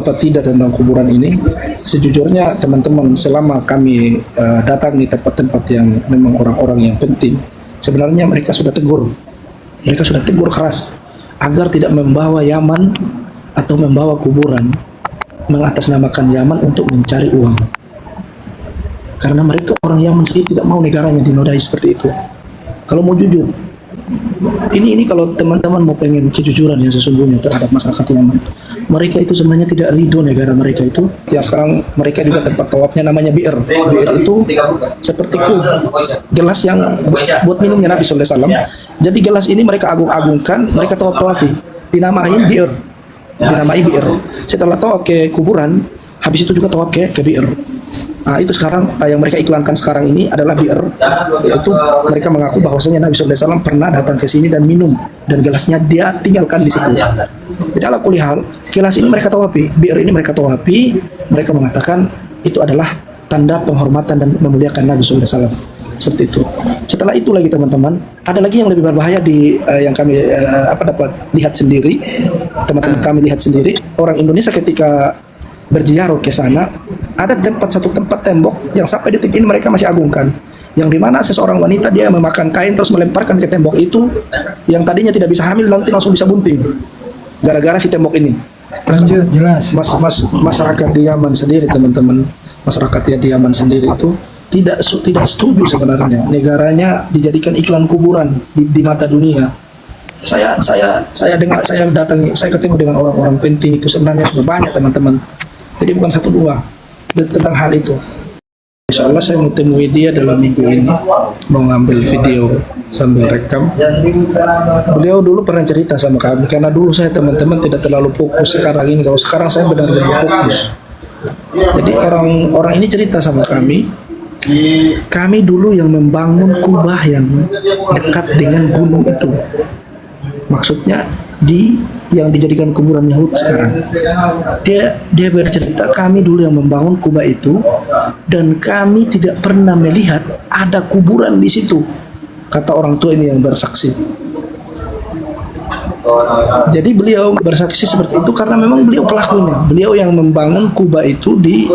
apa tidak tentang kuburan ini? Sejujurnya teman-teman, selama kami datang di tempat-tempat yang memang orang-orang yang penting, sebenarnya mereka sudah tegur. Mereka sudah tegur keras agar tidak membawa Yaman atau membawa kuburan, mengatasnamakan Yaman untuk mencari uang. Karena mereka orang Yaman sendiri tidak mau negaranya dinodai seperti itu. Kalau mau jujur, ini kalau teman-teman mau pengen kejujuran yang sesungguhnya terhadap masyarakat Yaman, mereka itu sebenarnya tidak ridho negara mereka itu. Yang sekarang mereka juga tempat tawafnya namanya bi'r. Bi'r itu seperti kub, gelas yang buat minumnya Nabi SAW. Jadi gelas ini mereka agung-agungkan, mereka tawaf-tawafi, dinamain bi'r, dinamai bi'r. Setelah tawaf ke kuburan, habis itu juga tawaf ke bi'r. Nah, itu sekarang yang mereka iklankan sekarang ini adalah bi'r, yaitu mereka mengaku bahwasanya Nabi SAW pernah datang ke sini dan minum, dan gelasnya dia tinggalkan di situ. Jadi ala kulli hal, gelas ini mereka tawapi, bi'r ini mereka tawapi, mereka mengatakan itu adalah tanda penghormatan dan memuliakan Nabi SAW. Seperti itu. Setelah itu lagi teman-teman, ada lagi yang lebih berbahaya di yang kami dapat lihat sendiri, teman-teman kami lihat sendiri, orang Indonesia ketika berziarah ke sana, ada satu tempat tembok yang sampai detik ini mereka masih agungkan, yang dimana seseorang wanita dia memakan kain terus melemparkan ke tembok itu, yang tadinya tidak bisa hamil nanti langsung bisa bunting gara-gara si tembok ini. Lanjut, jelas. Masyarakat di Yaman sendiri teman-teman, masyarakat di Yaman sendiri itu tidak setuju sebenarnya negaranya dijadikan iklan kuburan di mata dunia. Saya ketemu dengan orang-orang penting itu sebenarnya sudah banyak teman-teman. Jadi bukan satu dua tentang hal itu. Insya Allah saya mau temui dia dalam minggu ini, mau ngambil video sambil rekam. Beliau dulu pernah cerita sama kami, karena dulu saya teman-teman tidak terlalu fokus sekarang ini. Kalau sekarang saya benar-benar fokus. Jadi orang ini cerita sama kami dulu yang membangun kubah yang dekat dengan gunung itu. Maksudnya yang dijadikan kuburan Yahud sekarang. Dia bercerita kami dulu yang membangun kubah itu dan kami tidak pernah melihat ada kuburan di situ. Kata orang tua ini yang bersaksi. Jadi beliau bersaksi seperti itu karena memang beliau pelakunya. Beliau yang membangun kubah itu di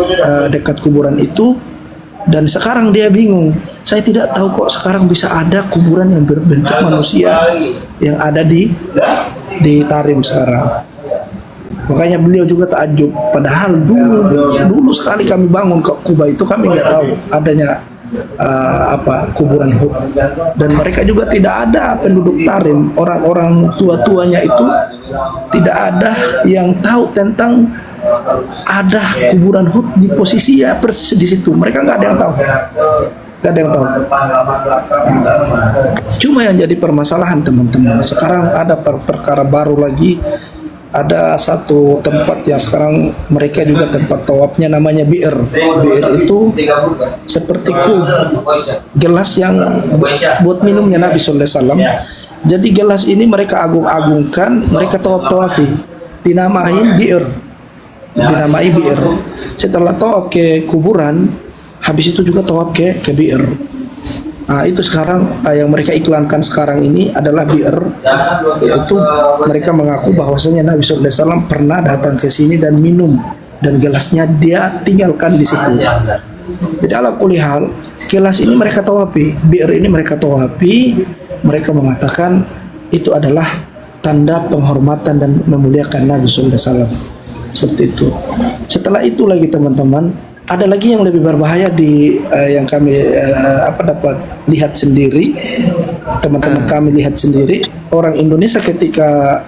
dekat kuburan itu, dan sekarang dia bingung. Saya tidak tahu kok sekarang bisa ada kuburan yang berbentuk manusia yang ada di Tarim sekarang. Makanya beliau juga takjub. Padahal dulu sekali kami bangun ke kubah itu kami nggak tahu adanya kuburan Hud. Dan mereka juga tidak ada penduduk Tarim, orang-orang tua-tuanya itu tidak ada yang tahu tentang ada kuburan Hud di posisi ya persis di situ. Mereka nggak ada yang tahu. Gak ada yang tahu. Cuma yang jadi permasalahan teman-teman, sekarang ada perkara baru lagi. Ada satu tempat yang sekarang mereka juga tempat tawafnya namanya bi'r. Bi'r itu seperti kub, gelas yang buat minumnya Nabi SAW. Jadi gelas ini mereka agung-agungkan, mereka tawaf-tawafi, dinamain bi'r, dinamai bi'r. Setelah tawaf ke kuburan, habis itu juga tawaf ke bi'r. Nah, itu sekarang yang mereka iklankan sekarang ini adalah bi'r, yaitu mereka mengaku bahwasanya Nabi SAW pernah datang ke sini dan minum, dan gelasnya dia tinggalkan di situ. Jadi ala kulli hal, gelas ini mereka tawapi, bi'r ini mereka tawapi, mereka mengatakan itu adalah tanda penghormatan dan memuliakan Nabi SAW. Seperti itu. Setelah itu lagi teman-teman, ada lagi yang lebih berbahaya di yang kami dapat lihat sendiri, teman-teman kami lihat sendiri, orang Indonesia ketika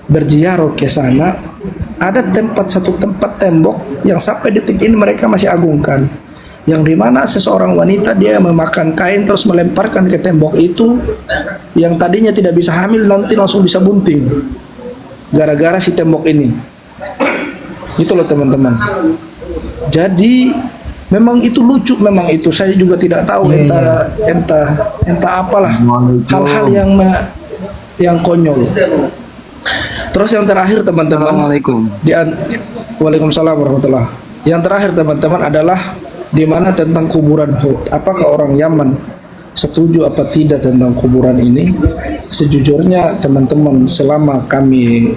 berziarah ke sana, ada satu tempat tembok yang sampai detik ini mereka masih agungkan, yang dimana seseorang wanita dia memakan kain terus melemparkan ke tembok itu, yang tadinya tidak bisa hamil nanti langsung bisa bunting gara-gara si tembok ini. Itu loh teman-teman. Jadi memang itu lucu, memang itu saya juga tidak tahu entah apalah hal-hal yang konyol. Terus yang terakhir teman-teman, Waalaikumsalam warahmatullah. Yang terakhir teman-teman adalah di mana tentang kuburan Hud. Apakah orang Yaman setuju apa tidak tentang kuburan ini. Sejujurnya teman-teman, selama kami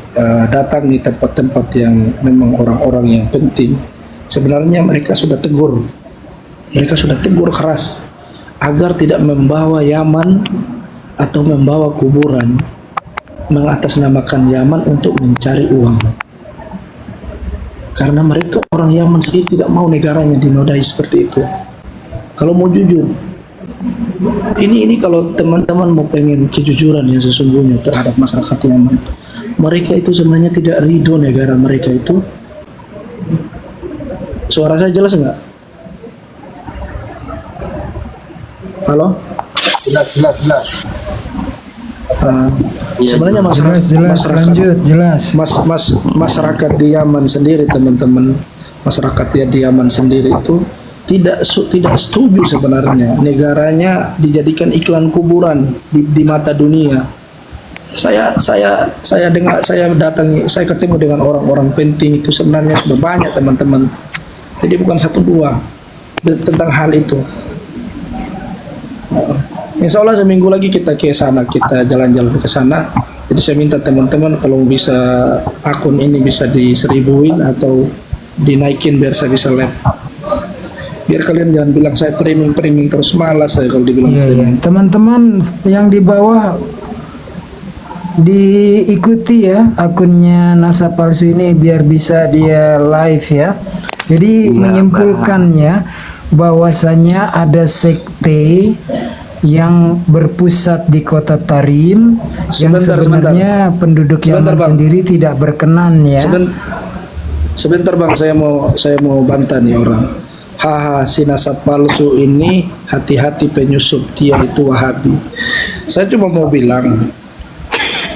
datangi tempat-tempat yang memang orang-orang yang penting, sebenarnya mereka sudah tegur. Mereka sudah tegur keras agar tidak membawa Yaman atau membawa kuburan, mengatasnamakan Yaman untuk mencari uang. Karena mereka orang Yaman sendiri tidak mau negaranya dinodai seperti itu. Kalau mau jujur, ini kalau teman-teman mau pengen kejujuran yang sesungguhnya terhadap masyarakat Yaman, mereka itu sebenarnya tidak ridho negara mereka itu. Suara saya jelas nggak? Halo? Jelas. Sebenarnya masyarakat di Yaman sendiri, teman-teman, masyarakat ya di Yaman sendiri itu tidak setuju sebenarnya negaranya dijadikan iklan kuburan di mata dunia. Saya ketemu dengan orang-orang penting itu sebenarnya sudah banyak, teman-teman. Jadi bukan satu dua tentang hal itu. Insya Allah seminggu lagi kita ke sana, kita jalan-jalan ke sana. Jadi saya minta teman-teman kalau bisa akun ini bisa di1000-in atau dinaikin biar saya bisa live. Biar kalian jangan bilang saya framing terus, malas saya kalau dibilang framing. Teman-teman yang di bawah diikuti ya akunnya NASA Palsu ini biar bisa dia live ya. Jadi menyimpulkannya bahwasanya ada sekte yang berpusat di kota Tarim yang sebenarnya penduduk Yaman sendiri tidak berkenan ya. Sebentar bang, saya mau bantah nih orang. Haha, si NASA Palsu ini hati-hati penyusup, dia itu Wahabi. Saya cuma mau bilang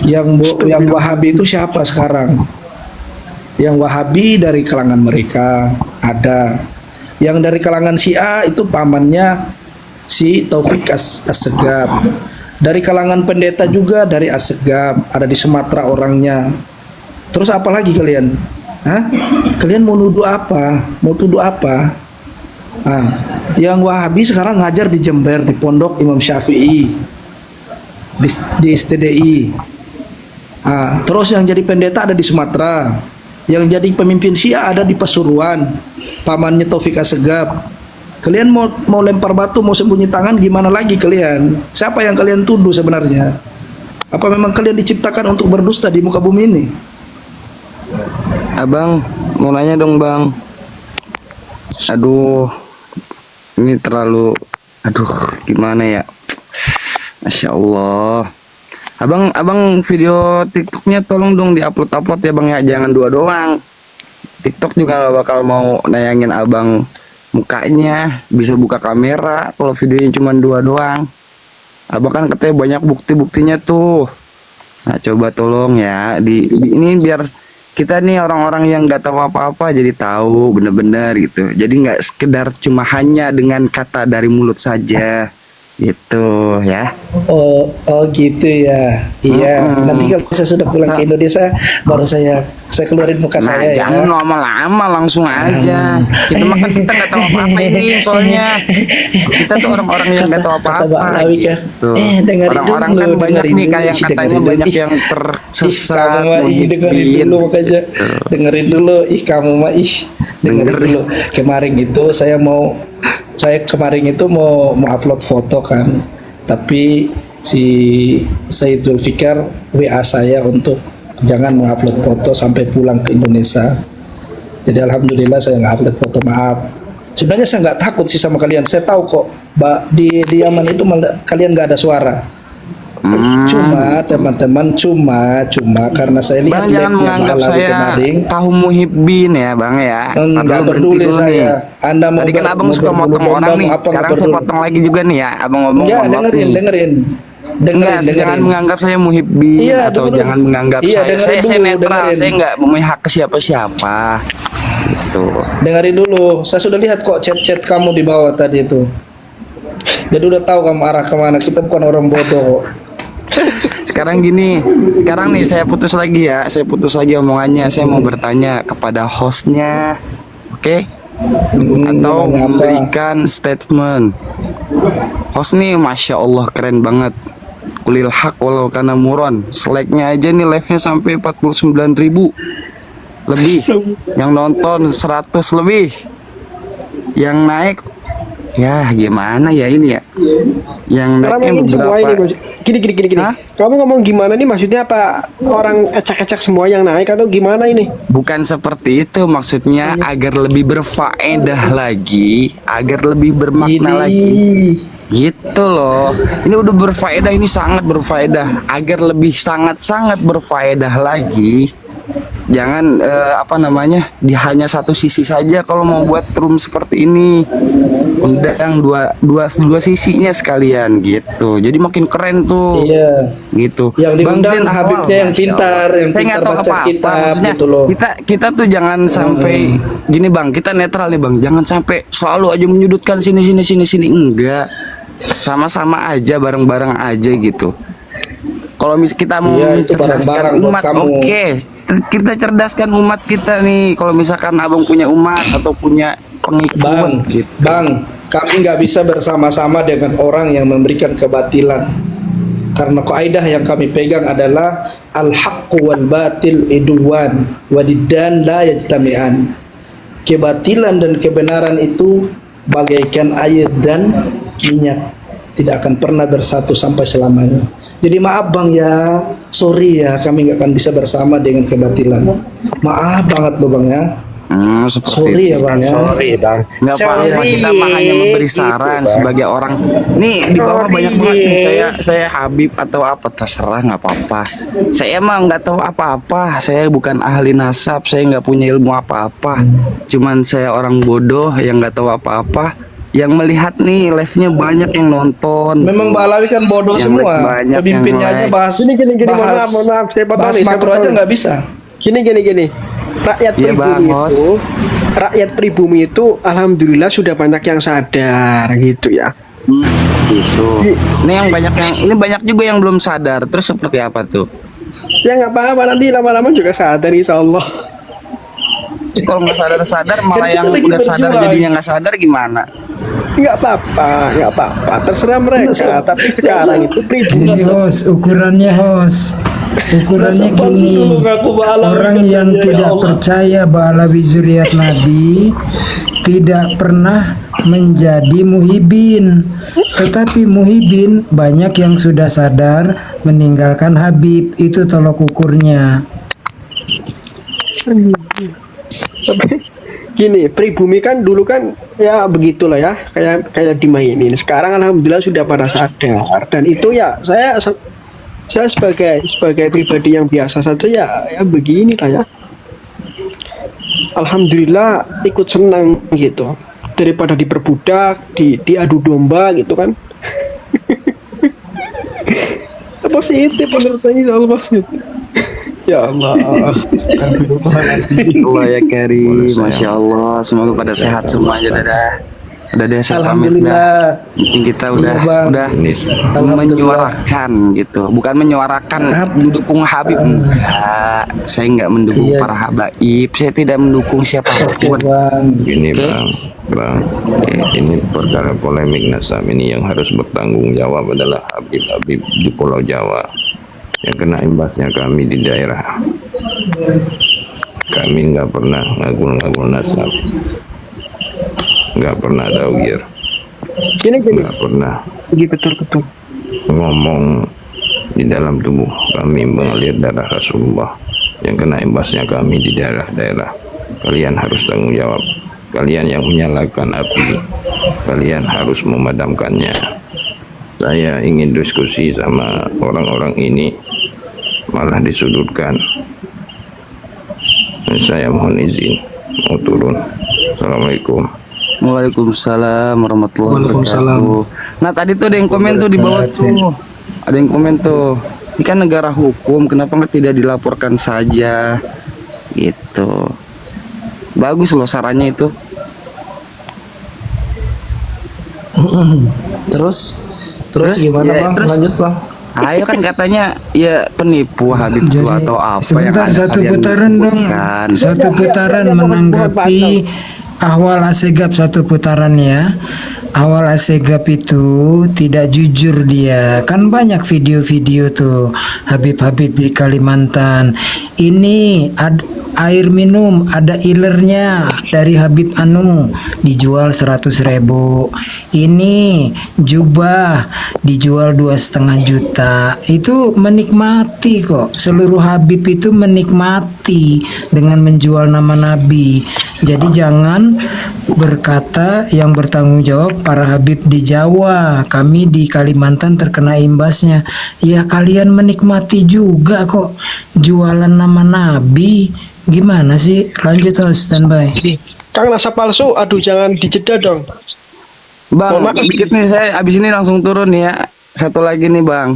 yang Wahabi itu siapa sekarang? Yang Wahabi dari kalangan mereka ada. Yang dari kalangan Syiah itu pamannya si Taufik Assegaf. Dari kalangan pendeta juga dari Assegaf, ada di Sumatera orangnya. Terus apa lagi kalian? Hah? Kalian mau nuduh apa? Mau tuduh apa? Yang Wahabi sekarang ngajar di Jember di Pondok Imam Syafi'i di STDI. Terus yang jadi pendeta ada di Sumatera. Yang jadi pemimpin Syiah ada di Pasuruan, pamannya Taufik Assegaf. Kalian mau lempar batu, mau sembunyi tangan, gimana lagi kalian? Siapa yang kalian tuduh sebenarnya? Apa memang kalian diciptakan untuk berdusta di muka bumi ini? Abang, mau nanya dong bang. Aduh, ini terlalu, gimana ya? Masya Allah. Abang video TikToknya tolong dong diupload ya bang ya, jangan dua doang. TikTok juga gak bakal mau nayangin abang mukanya, bisa buka kamera kalau videonya cuma dua doang. Abang kan katanya banyak bukti-buktinya tuh. Nah coba tolong ya ini biar kita nih orang-orang yang nggak tahu apa-apa jadi tahu bener-bener gitu. Jadi nggak sekedar cuma hanya dengan kata dari mulut saja gitu ya. Oh gitu ya. Iya. Nanti kalau saya sudah pulang ke Indonesia baru saya keluarin muka saya ya. Jangan lama-lama, langsung aja. Kita makan, kita nggak tahu apa-apa ini soalnya. Kita tuh orang-orang yang nggak tahu apa-apa. Gitu. Orang-orang kan banyak nih kayak katanya banyak yang tersesat. Dengerin dulu makanya. Dengerin dulu. Kamu mah dengerin dulu. Kemarin itu mau upload foto kan, tapi si Said Zulfikar WA saya untuk jangan mengupload foto sampai pulang ke Indonesia. Jadi alhamdulillah saya nggak upload foto, maaf. Sebenarnya saya nggak takut sih sama kalian, saya tahu kok di Yaman itu kalian nggak ada suara. Cuma teman-teman, cuma karena saya lihat jangan menganggap saya kaum muhibbin ya bang ya. Nggak peduli saya. Anda mau tadi kan abang suka motong orang nih, sekarang saya potong lagi juga nih ya. Abang ngomong ya, dengerin. Jangan menganggap saya muhibbin atau jangan menganggap saya netral. Saya nggak memihak ke siapa-siapa. Gitu. Dengerin dulu. Saya sudah lihat kok chat-chat kamu di bawah tadi itu. Jadi udah tahu kamu arah kemana. Kita bukan orang bodoh kok. Sekarang nih saya putus lagi omongannya. Saya mau bertanya kepada hostnya, oke? Atau memberikan statement. Host nih Masya Allah keren banget. Kulil hak walau kana muron. Like-nya aja nih live-nya sampai 49.000 lebih. Yang nonton 100 lebih. Yang naik ya gimana ya ini ya. Yang naiknya Ngomongin semua ini, beberapa. gini. Hah? Kamu ngomong gimana nih? Maksudnya apa? Orang ecek-ecek semua yang naik atau gimana ini? Bukan seperti itu maksudnya, agar lebih berfaedah lagi, agar lebih bermakna lagi. Gitu loh. Ini udah berfaedah, ini sangat berfaedah. Agar lebih sangat-sangat berfaedah lagi. Jangan hanya satu sisi saja kalau mau buat room seperti ini. Undang dua sisinya sekalian gitu. Jadi makin keren tuh. Iya. Gitu. Yang diundang Zain Habibnya yang Masya pintar, Allah. yang Saya pintar nggak tahu baca apa-apa, kitab maksudnya gitu loh. kita tuh jangan sampai gini Bang, kita netral nih Bang. Jangan sampai selalu aja menyudutkan sini enggak. Sama-sama aja, bareng-bareng aja gitu. Kalau kita mau Iya, itu barang-barang mencerdaskan buat umat, kamu. oke. Kita cerdaskan umat kita nih. Kalau misalkan Abang punya umat atau punya pengikut Bang, gitu. Bang, kami nggak bisa bersama-sama dengan orang yang memberikan kebatilan. Karena kaidah yang kami pegang adalah al-haqqu wal batil iduwan wadidan la yajtami'an. Kebatilan dan kebenaran itu bagaikan air dan minyak, tidak akan pernah bersatu sampai selamanya. Jadi maaf Bang ya, sorry ya, kami nggak akan bisa bersama dengan kebatilan. Maaf banget loh Bang ya. Seperti Sorry itu. ya Bang ya. Nggak apa-apa, kita mah hanya memberi saran sebagai orang. Nih di bawah banyak banget nih saya Habib atau apa terserah nggak apa-apa. Saya emang nggak tahu apa-apa. Saya bukan ahli nasab. Saya nggak punya ilmu apa-apa. Cuman saya orang bodoh yang nggak tahu apa-apa. Yang melihat nih live-nya banyak yang nonton. Memang Mbak Alawi kan bodoh Yang semua. banyak Pemimpinnya yang aja like. bahas Gini, bahas, mohon maaf, saya potong bahas nih, saya makro potong aja nih. nggak bisa. Gini. Rakyat Iya, Bang, pribumi Bos. itu, rakyat pribumi itu alhamdulillah sudah banyak yang sadar gitu ya. Gitu. Ini banyak juga yang belum sadar. Terus seperti apa tuh? Ya nggak apa-apa, nanti lama-lama juga sadar insya Allah. Kalau nggak sadar malah Kan kita yang lagi udah sadar berjuang. jadinya nggak sadar gimana? Nggak apa-apa, terserah mereka. Tapi sekarang itu pribumi. Jadi ukurannya Masa palsu gini, dulu ngaku Mbak Alawi orang katanya, yang ya tidak Allah. percaya bahwa Alawi zuriat Nabi tidak pernah menjadi muhibin, tetapi muhibin banyak yang sudah sadar meninggalkan Habib. Itu tolok ukurnya. Tapi gini, pribumi kan dulu kan ya begitulah ya, kayak dimainin. Sekarang alhamdulillah sudah pada sadar, dan itu ya saya sebagai pribadi yang biasa saja ya begini lah ya. Alhamdulillah ikut senang gitu, daripada diperbudak, diadu domba gitu kan. Positif menurut saya, Allah positif. Ya Allah. Allah ya Karim, Masya Allah. Semoga pada sehat semua aja dadah. Udah deh saya pamit dah. Alhamdulillah. Penting kita udah Alhamdulillah. menyuarakan gitu, bukan menyuarakan mendukung Habib enggak. Saya enggak mendukung Iya. para habaib. Saya tidak mendukung Oke siapapun. Bang. Ini Oke. bang, ini perkara polemik nasab ini yang harus bertanggung jawab adalah Habib-Habib di Pulau Jawa yang kena imbasnya. Kami di daerah, kami nggak pernah ngagul-ngagul nasab, nggak pernah daugir, Gini, nggak pernah betul. ngomong di dalam tubuh kami mengalir darah Rasulullah. Yang kena imbasnya kami di daerah-daerah. Kalian harus tanggung jawab. Kalian yang menyalakan api, kalian harus memadamkannya. Saya ingin diskusi sama orang-orang ini, malah disudutkan. Saya mohon izin mau turun. Assalamualaikum. Waalaikumsalam warahmatullahi Waalaikumsalam. wabarakatuh. Nah tadi tuh ada yang komen tuh di bawah tuh. Ada yang komen tuh. Ini kan negara hukum, kenapa nggak tidak dilaporkan saja? Gitu. Bagus loh sarannya itu. Terus gimana ya, Bang? terus- Lanjut Bang. Ayo kan katanya ya penipu Habib tuh atau apa yang sebentar, ada satu kalian putaran dong, sebutkan. satu putaran menanggapi awal Asegab satu putaran ya. Awal Asegab itu tidak jujur dia. Kan banyak video-video tuh Habib-Habib di Kalimantan. Ini air minum ada ilernya dari Habib Anu dijual 100.000. Ini jubah dijual 2,5 juta. Itu menikmati kok. Seluruh Habib itu menikmati dengan menjual nama Nabi. Jadi jangan berkata yang bertanggung jawab para Habib di Jawa, kami di Kalimantan terkena imbasnya. Ya kalian menikmati juga kok jualan nama Nabi. Gimana sih? Lanjut host, standby. Kang Nasab palsu, aduh jangan dijeda dong. Bang, Oh, maaf. dikit nih saya abis ini langsung turun nih ya. Satu lagi nih bang.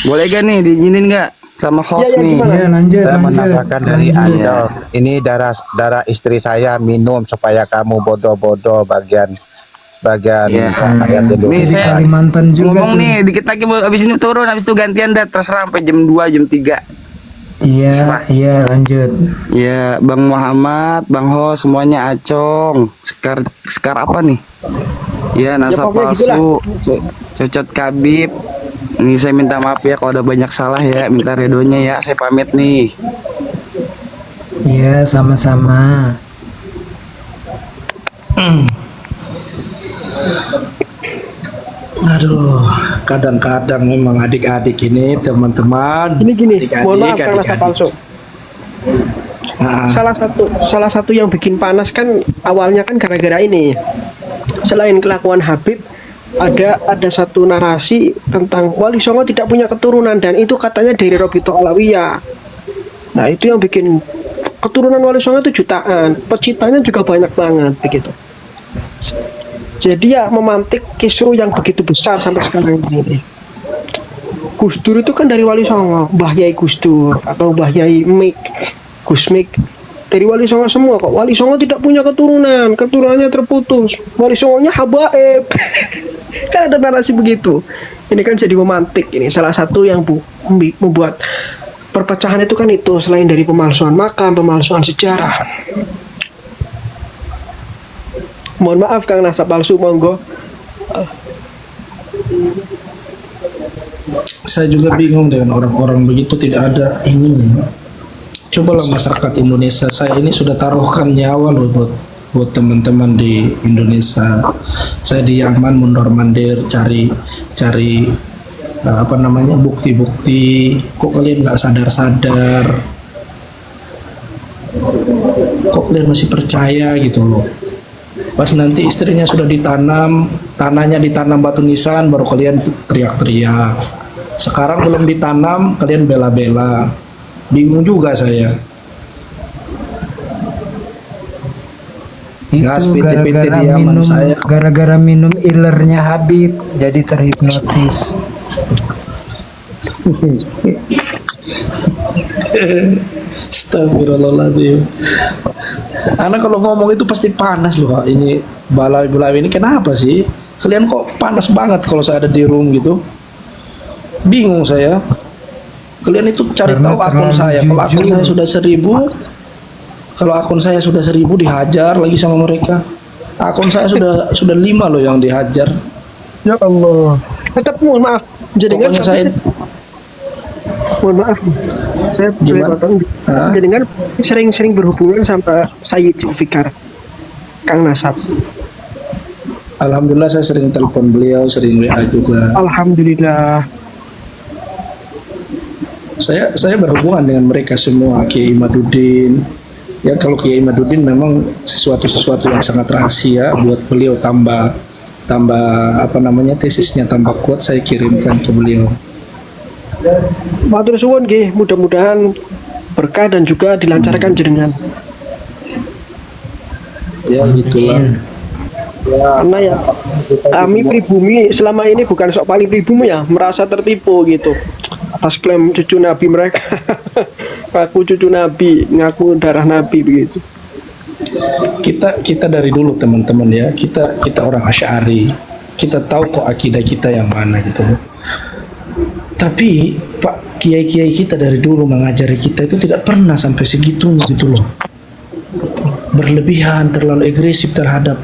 Boleh gak nih diizinin gak sama host Iya, iya, nih? gimana? Ya lanjut, Saya lanjut. menambahkan dari Lanjut. Ancol. Ini darah istri saya minum supaya kamu bodoh-bodoh bagian Iya. rakyat Nih Indonesia. saya Kalimantan juga ngomong tuh. nih dikit lagi abis ini turun abis itu gantian dah terserah sampai jam 2 jam 3. Iya, iya lanjut. Ya Bang Muhammad, Bang Ho semuanya acong. Sekar apa nih? Ya nasa pokoknya palsu, cocot kabib. Ini saya minta maaf ya kalau ada banyak salah ya, minta redonya ya. Saya pamit nih. Iya, sama-sama. Aduh, kadang-kadang memang adik-adik ini teman-teman. Gini, adik-adik, mohon maaf Kang Nasab adik-adik. palsu. Nah, Salah satu yang bikin panas kan awalnya kan gara-gara ini. Selain kelakuan Habib, ada satu narasi tentang Wali Songo tidak punya keturunan dan itu katanya dari Robito Alawiyah. Nah, itu yang bikin keturunan Wali Songo itu jutaan, pecintanya juga banyak banget begitu. Jadi ya memantik kisru yang begitu besar sampai sekarang ini. Gus Dur itu kan dari Wali Songo, Mbah Yai Gus Dur atau Mbah Yai Mik, Gus Mik dari Wali Songo semua kok. Wali Songo tidak punya keturunannya terputus. Wali Songonya habaib. Kan ada narasi begitu. Ini kan jadi memantik. Ini salah satu yang membuat perpecahan itu kan itu selain dari pemalsuan makam, pemalsuan sejarah. Mohon maaf Kang Nasab palsu, monggo. saya juga bingung dengan orang-orang begitu tidak ada ininya. Cobalah masyarakat Indonesia, saya ini sudah taruhkan nyawa loh buat teman-teman di Indonesia. Saya di Yaman mondar-mandir cari apa namanya bukti-bukti. Kok kalian nggak sadar-sadar? Kok kalian masih percaya gitu loh? Pas nanti istrinya sudah ditanam, tanahnya ditanam batu nisan, baru kalian teriak-teriak. Sekarang belum ditanam, kalian bela-bela. Bingung juga saya. Gas Itu PT-PT gara-gara di Yaman minum, saya. gara-gara minum ilernya Habib, jadi terhipnotis. Astagfirullahaladzim. Anak kalau ngomong itu pasti panas loh Pak. Ini balai-balai ini kenapa sih? Kalian kok panas banget kalau saya ada di room gitu? Bingung saya. Kalian itu cari Karena tahu akun terlalu saya. Kalau akun jujur. saya sudah 1.000, kalau akun saya sudah 1.000 dihajar lagi sama mereka. Akun saya sudah 5 loh yang dihajar. Ya Allah. Tetap mohon maaf. Jadi Pokoknya saya mohon maaf. Saya boleh Gimana? potong. Hah? Jadi kan sering-sering berhubungan sama Sayyid Zulfikar, Kang Nasab. alhamdulillah saya sering telepon beliau, sering WA juga. Alhamdulillah. Saya berhubungan dengan mereka semua, Kiai Imaduddin. Ya kalau Kiai Imaduddin memang sesuatu yang sangat rahasia buat beliau tambah apa namanya tesisnya tambah kuat, saya kirimkan ke beliau. Matur suwun nggih, mudah-mudahan berkah dan juga dilancarkan jenengan. Ya gitulah. Karena ya kami pribumi selama ini bukan sok paling pribumi ya, merasa tertipu gitu atas klaim cucu Nabi mereka. Ngaku cucu Nabi, ngaku darah Nabi begitu. Kita dari dulu teman-teman ya, kita orang Asy'ari. Kita tahu kok akidah kita yang mana gitu loh. Tapi Pak kiai-kiai kita dari dulu mengajari kita itu tidak pernah sampai segitunya gitu loh. berlebihan, terlalu agresif terhadap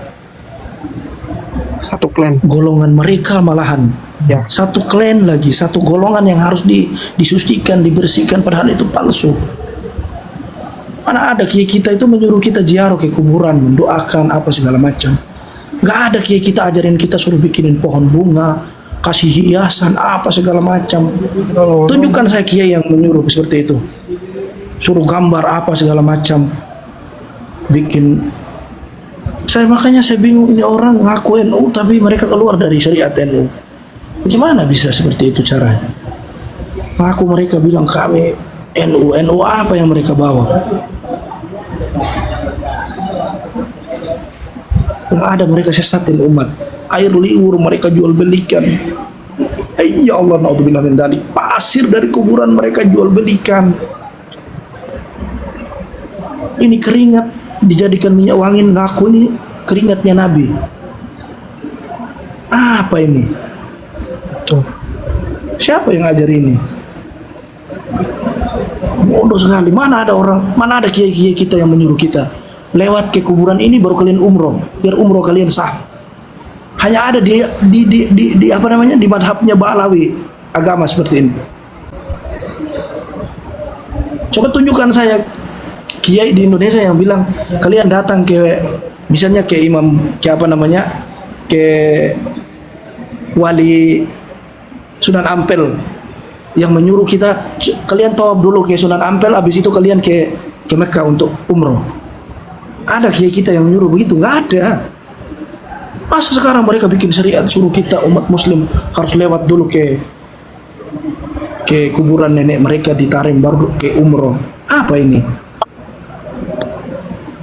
Satu klan. golongan mereka malahan. Ya. Satu klan lagi, satu golongan yang harus disucikan, dibersihkan, padahal itu palsu. Mana ada kiai kita itu menyuruh kita ziarah ke kuburan, mendoakan apa segala macam. Nggak ada kiai kita ajarin kita suruh bikinin pohon bunga, kasih hiasan apa segala macam. Tunjukkan saya kiai yang menyuruh seperti itu. Suruh gambar apa segala macam. Bikin makanya saya bingung, ini orang ngaku NU tapi mereka keluar dari syariat NU. Bagaimana bisa seperti itu caranya? Ngaku mereka bilang kami NU apa yang mereka bawa? Yang ada mereka sesatin umat. Air liur mereka jual belikan. Ya Allah, naudzubillah min dzalik. Pasir dari kuburan mereka jual belikan. Ini keringat dijadikan minyak wangi, ngaku ini keringatnya Nabi. Apa ini? Siapa yang ngajar ini? Bodoh sekali. Mana ada kiai-kiai kita yang menyuruh kita lewat ke kuburan ini baru kalian umroh, biar umroh kalian sah. Hanya ada di apa namanya, di madhabnya Ba'alawi agama seperti ini. Coba tunjukkan saya kiai di Indonesia yang bilang kalian datang ke misalnya ke imam, ke apa namanya, ke wali Sunan Ampel yang menyuruh kita kalian tawaf dulu ke Sunan Ampel, habis itu kalian ke Mekah untuk umroh. Ada kiai kita yang menyuruh begitu? Nggak ada. Masa sekarang mereka bikin syariat suruh kita umat muslim harus lewat dulu ke kuburan nenek mereka di Tarim baru ke umroh? Apa ini?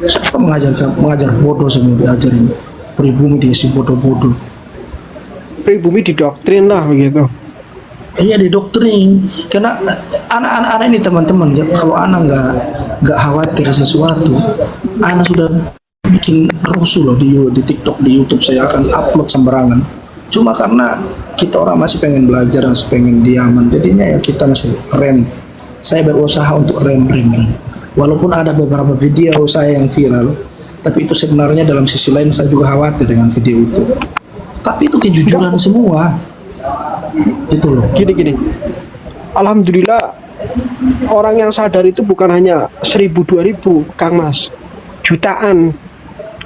Siapa mengajar bodoh semua diajarin? Pribumi dikasih bodoh-bodoh. Pribumi didoktrin lah begitu. Iya didoktrin. Karena anak-anak ini teman-teman, ya, kalau anak nggak khawatir sesuatu, anak sudah bikin rusuh loh di TikTok, di YouTube saya akan upload sembarangan. Cuma karena kita orang masih pengen belajar, masih pengen diaman, jadinya ya kita masih rem. Saya berusaha untuk rem. Walaupun ada beberapa video saya yang viral, tapi itu sebenarnya dalam sisi lain saya juga khawatir dengan video itu. Tapi itu kejujuran semua. Gitu loh. Gini. Alhamdulillah orang yang sadar itu bukan hanya 1000-2000, Kang Mas. Jutaan.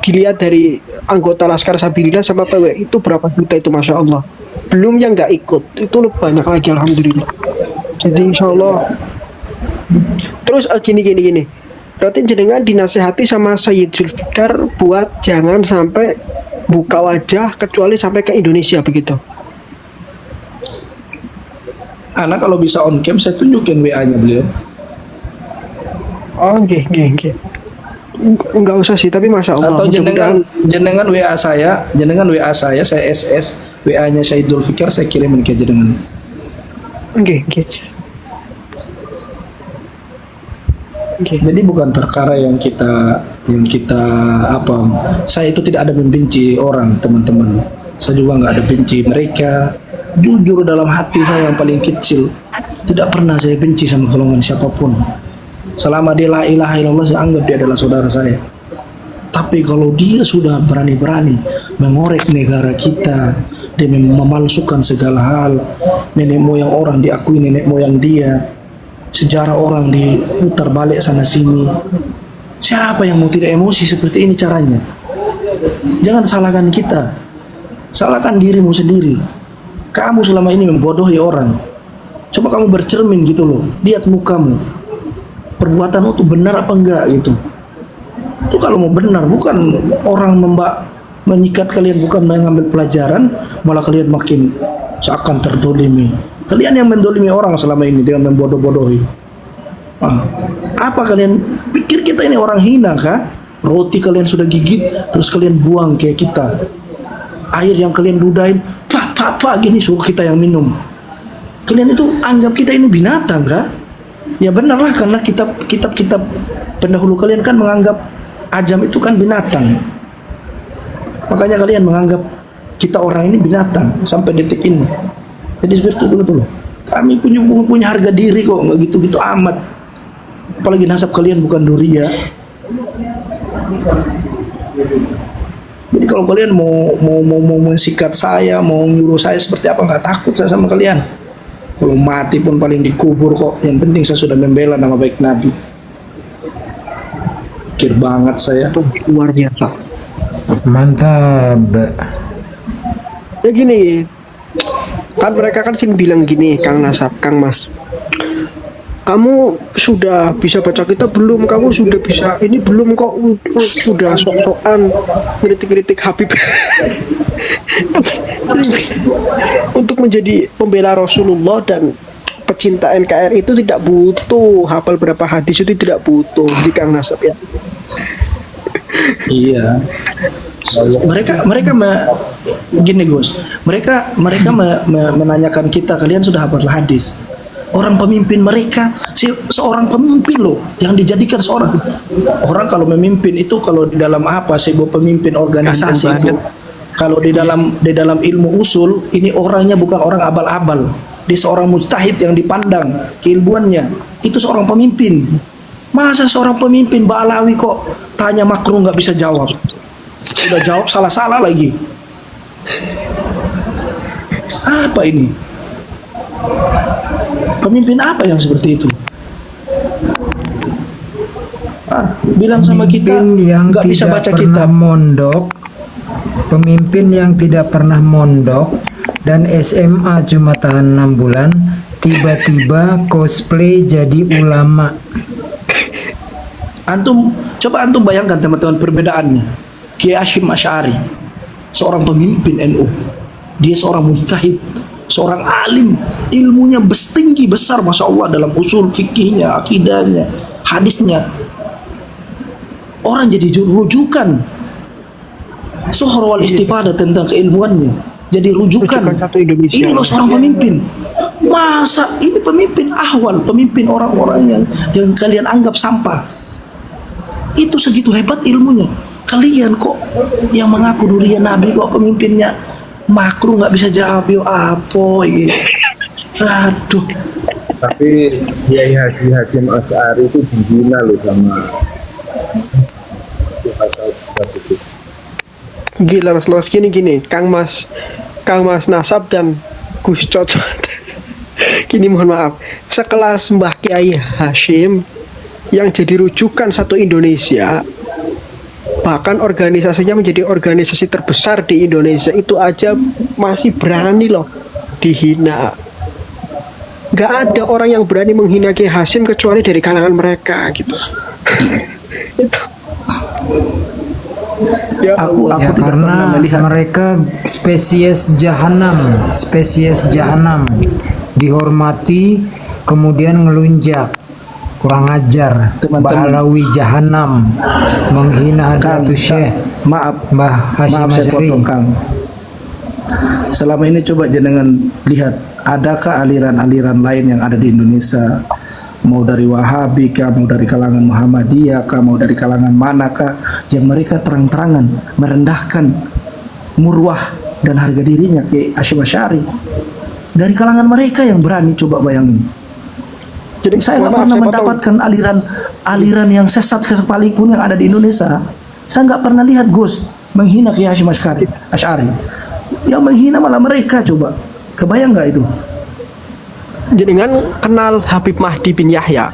Dilihat dari anggota Laskar Sabilillah sama PW itu berapa juta itu, Masya Allah. Belum yang nggak ikut, itu lebih banyak lagi, alhamdulillah. Jadi insya Allah. Terus gini. Berarti jenengan dinasehati sama Sayyid Zulfikar buat jangan sampai buka wajah kecuali sampai ke Indonesia begitu. Anak kalau bisa on cam saya tunjukin WA-nya beliau. Oh, nggih. Enggak usah sih, tapi Masya Allah. Atau jenengan WA saya, saya SS WA-nya Sayyid Zulfikar saya kirimin ke jenengan. Nggih. Jadi bukan perkara yang kita apa, saya itu tidak ada membenci orang, teman-teman. Saya juga nggak ada benci mereka. Jujur dalam hati saya yang paling kecil, tidak pernah saya benci sama golongan siapapun. Selama dia la ilaha illallah, saya anggap dia adalah saudara saya. Tapi kalau dia sudah berani-berani mengorek negara kita, dia memalsukan segala hal, nenek moyang orang diakui nenek moyang dia, sejarah orang diputar balik sana sini. Siapa yang mau tidak emosi seperti ini caranya? Jangan salahkan kita, salahkan dirimu sendiri. Kamu selama ini membodohi orang. Coba kamu bercermin gitu loh, lihat mukamu, perbuatanmu tuh benar apa enggak gitu. Itu kalau mau benar, bukan orang menyikat kalian, bukan mengambil pelajaran, malah kalian makin seakan terdolimi. Kalian yang mendolimi orang selama ini dengan membodoh-bodohi. Apa kalian pikir kita ini orang hina kah? Roti kalian sudah gigit, terus kalian buang kayak kita. Air yang kalian ludahin, pak gini suruh kita yang minum. Kalian itu anggap kita ini binatang kah? Ya benarlah, karena kitab pendahulu kalian kan menganggap ajam itu kan binatang. Makanya kalian menganggap kita orang ini binatang sampai detik ini. Jadi seperti itu loh. Kami punya harga diri kok, nggak gitu-gitu amat. Apalagi nasab kalian bukan Duria. Jadi kalau kalian mau mensikat saya, mau nyuruh saya seperti apa, nggak takut saya sama kalian. Kalau mati pun paling dikubur kok. Yang penting saya sudah membela nama baik Nabi. Pikir banget saya. Itu luar biasa. Mantap. Ya gini, kan mereka kan sering bilang gini, Kang Nasab, Kang Mas, kamu sudah bisa baca kitab belum? Kamu sudah bisa ini belum kok? Sudah sok-sokan kritik-kritik Habib. Untuk menjadi pembela Rasulullah dan pecinta NKRI itu tidak butuh hafal berapa hadis, itu tidak butuh di Kang Nasab ya. Iya. Gini Gus, mereka menanyakan kita, kalian sudah hafal hadis? Orang pemimpin mereka, seorang pemimpin loh, yang dijadikan seorang orang. Kalau memimpin itu, kalau di dalam apa sih, pemimpin organisasi itu, kalau di dalam ilmu usul, ini orangnya bukan orang abal-abal, dia seorang mujtahid yang dipandang keilmuannya, itu seorang pemimpin. Masa seorang pemimpin Ba'alawi kok tanya makruh nggak bisa jawab, udah jawab salah-salah lagi. Apa ini? Pemimpin apa yang seperti itu? Bilang sama kita Pemimpin yang nggak bisa tidak baca pernah kitab. mondok, pemimpin yang tidak pernah mondok dan SMA cuma tahan 6 bulan, tiba-tiba cosplay jadi ulama. Coba antum bayangkan teman-teman perbedaannya. Kiai Hasyim Asy'ari, seorang pemimpin NU, dia seorang mujtahid, seorang alim, ilmunya tinggi besar, masya Allah, dalam usul fikihnya, akidahnya, hadisnya. Orang jadi rujukan, suhur wal istifadah tentang keilmuannya, jadi rujukan. Rujukan satu Indonesia. Ini loh seorang pemimpin. Masa ini pemimpin ahwal, pemimpin orang-orang yang kalian anggap sampah. Itu segitu hebat ilmunya. Kalian kok yang mengaku durian Nabi kok pemimpinnya makruh nggak bisa jawab, yo apa ini? Aduh. Tapi Kiai Haji Hasyim Asy'ari itu dihina loh sama Gila Mas gini Kang Mas Nasab dan Gus Cocot. Gini, mohon maaf, sekelas Mbah Kiai Hasyim yang jadi rujukan satu Indonesia, bahkan organisasinya menjadi organisasi terbesar di Indonesia, itu aja masih berani loh dihina. Gak ada orang yang berani menghina Kiai Hasyim kecuali dari kalangan mereka gitu. Itu. Ya, Aku Ya, tidak karena pernah melihat. mereka spesies jahanam, dihormati kemudian ngelunjak, kurang ajar. Teman-teman. Ba'alawi jahanam, menghina Kang, Hadratus Syekh maaf, Mbah Hasyim maaf saya Asy'ari. potong Kang. Selama ini coba jenengan lihat, adakah aliran-aliran lain yang ada di Indonesia? Mau dari Wahabi kah, mau dari kalangan Muhammadiyah kah, mau dari kalangan manakah, yang mereka terang-terangan merendahkan murwah dan harga dirinya ke Hasyim Asy'ari? Dari kalangan mereka yang berani, coba bayangin. jadi Saya nggak mohon maaf, pernah saya potong. mendapatkan aliran yang sesat sekalipun yang ada di Indonesia. Saya nggak pernah lihat Gus menghina Kiai Hasyim Asy'ari. Yang menghina malah mereka, coba. Kebayang nggak itu? Jenengan kenal Habib Mahdi bin Yahya?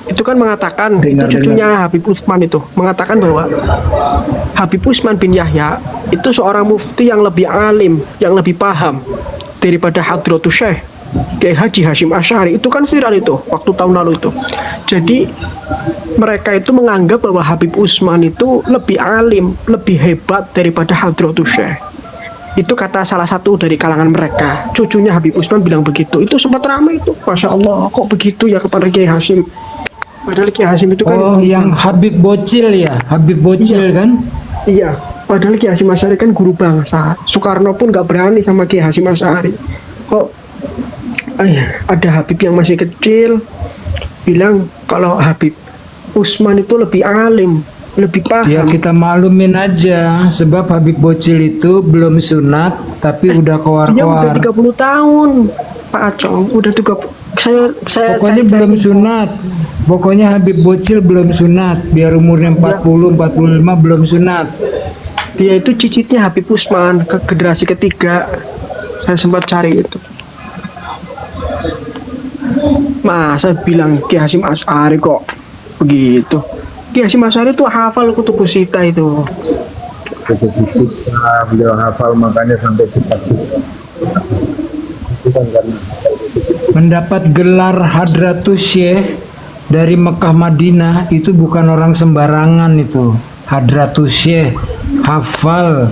Itu kan mengatakan, Dengar. itu cucunya Habib Utsman, itu mengatakan bahwa Habib Utsman bin Yahya itu seorang mufti yang lebih alim, yang lebih paham daripada Hadratus Syekh Kiai Haji Hasyim Asy'ari. Itu kan viral itu waktu tahun lalu itu. Jadi mereka itu menganggap bahwa Habib Utsman itu lebih alim, lebih hebat daripada Hadratus Syekh. Itu kata salah satu dari kalangan mereka. Cucunya Habib Utsman bilang begitu. Itu sempat ramai itu. Masya Allah, kok begitu ya kepada Kiai Hasyim. Padahal Kiai Hasyim itu kan, Oh, yang Habib Bocil ya, Habib Bocil kan? iya, padahal Kiai Hasyim Asy'ari kan guru bangsa. Soekarno pun gak berani sama Kiai Hasyim Asy'ari. Kok ada Habib yang masih kecil bilang kalau Habib Utsman itu lebih alim, lebih paham. Ya kita maklumin aja, sebab Habib Bocil itu belum sunat tapi udah Dia udah keluar-keluar. 30 tahun Pak Acong, udah saya Pokoknya cari- belum sunat. Pokoknya Habib Bocil belum sunat. Biar umurnya 40, 45 belum sunat. Dia itu cicitnya Habib Usman ke generasi ketiga. Saya sempat cari itu. Masa bilang Ki Hasyim Asy'ari kok begitu? Ki Hasyim Asy'ari itu hafal kutubus sita itu. Beliau hafal makanya sampai cepat. Itu kan karena Mendapat gelar Hadratus Syekh dari Mekah Madinah itu bukan orang sembarangan itu. Hadratus Syekh hafal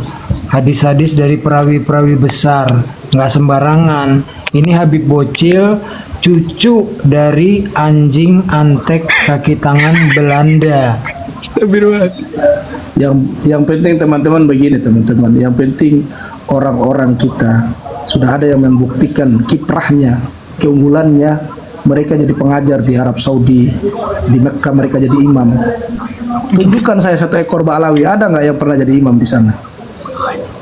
hadis-hadis dari perawi-perawi besar, nggak sembarangan. Ini Habib Bocil, cucu dari anjing antek kaki tangan Belanda. Yang penting teman-teman begini teman-teman, yang penting orang-orang kita sudah ada yang membuktikan kiprahnya, keunggulannya. Mereka jadi pengajar di Arab Saudi, di Mekah mereka jadi imam. Tunjukkan saya satu ekor Ba'alawi, ada nggak yang pernah jadi imam di sana?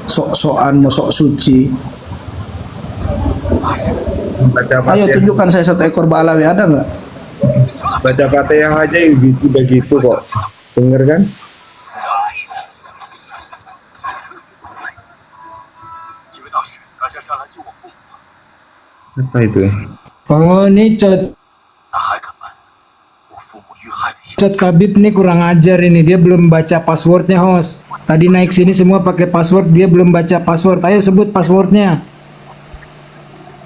Sok-sokan, mau sok suci. baca Ayo Fatihah, tunjukkan saya satu ekor Ba'alawi, ada nggak? baca Fatihah aja yang begitu kok. Denger kan? Apa itu? Oh ini Cot Kabib nih kurang ajar ini, dia belum baca passwordnya host. Tadi naik sini semua pakai password, dia belum baca password. Ayo sebut passwordnya.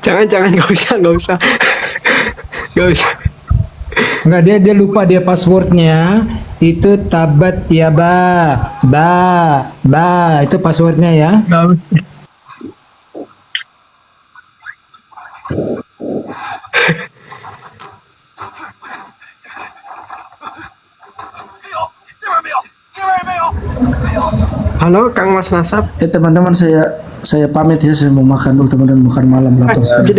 Jangan nggak usah nggak usah. Enggak, dia lupa dia passwordnya itu tabat ya ba itu passwordnya ya. Halo Kang Mas Nasab. Teman-teman saya pamit ya, saya mau makan dulu teman-teman, makan malam lapar sekali.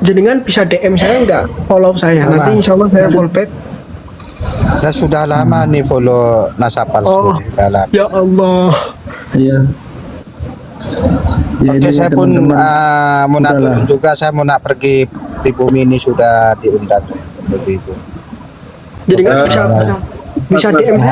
Jenengan bisa DM saya nggak? Follow saya. Nanti insya Allah saya follow back. Saya sudah lama nih follow Nasab palsu. Oh, Sudah lama. ya Allah. Iya. Ya, Oke, ini saya pun teman-teman. mau nak Udahlah. turun juga, saya mau nak pergi di bumi ini sudah diundang begitu. Jenengan bisa DM saya.